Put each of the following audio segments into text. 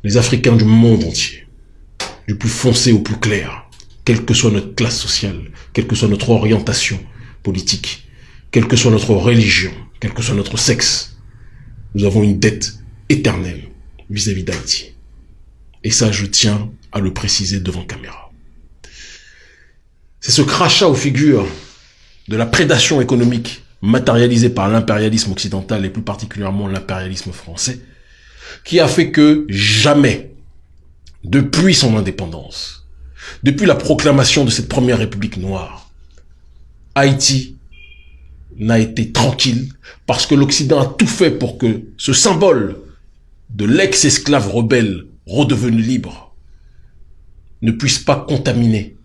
les Africains du monde entier, du plus foncé au plus clair, quelle que soit notre classe sociale, quelle que soit notre orientation politique, quelle que soit notre religion, quel que soit notre sexe, nous avons une dette éternelle vis-à-vis d'Haïti. Et ça, je tiens à le préciser devant caméra. C'est ce crachat aux figures de la prédation économique matérialisée par l'impérialisme occidental et plus particulièrement l'impérialisme français qui a fait que jamais, depuis son indépendance, depuis la proclamation de cette première république noire, Haïti n'a été tranquille parce que l'Occident a tout fait pour que ce symbole de l'ex-esclave rebelle redevenu libre ne puisse pas contaminer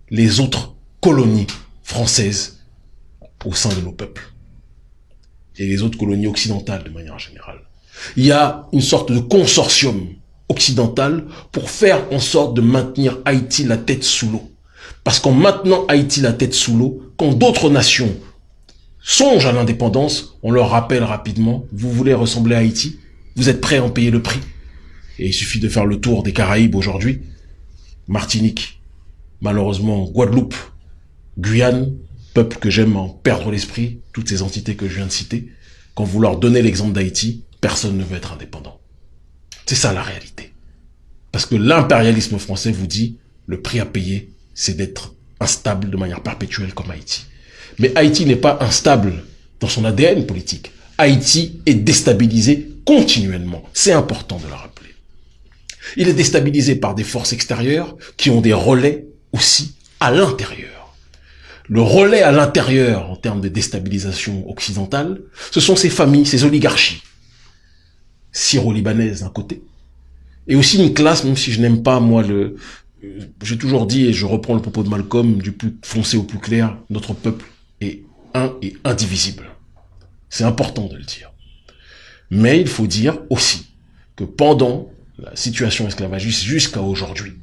les autres colonies françaises au sein de nos peuples et les autres colonies occidentales de manière générale. Il y a une sorte de consortium occidental pour faire en sorte de maintenir Haïti la tête sous l'eau. Parce qu'en maintenant Haïti la tête sous l'eau, quand d'autres nations songent à l'indépendance, on leur rappelle rapidement, vous voulez ressembler à Haïti? Vous êtes prêts à en payer le prix? Et il suffit de faire le tour des Caraïbes aujourd'hui. Martinique, malheureusement Guadeloupe, Guyane, peuple que j'aime en perdre l'esprit, toutes ces entités que je viens de citer, quand vous leur donnez l'exemple d'Haïti, personne ne veut être indépendant. C'est ça la réalité. Parce que l'impérialisme français vous dit, le prix à payer, c'est d'être instable de manière perpétuelle comme Haïti. Mais Haïti n'est pas instable dans son ADN politique. Haïti est déstabilisé continuellement. C'est important de le rappeler. Il est déstabilisé par des forces extérieures qui ont des relais aussi à l'intérieur. Le relais à l'intérieur en termes de déstabilisation occidentale, ce sont ces familles, ces oligarchies syro-libanaises d'un côté, et aussi une classe, même si je n'aime pas moi j'ai toujours dit, et je reprends le propos de Malcolm, du plus foncé au plus clair, notre peuple est un et indivisible. C'est important de le dire. Mais il faut dire aussi que pendant la situation esclavagiste jusqu'à aujourd'hui,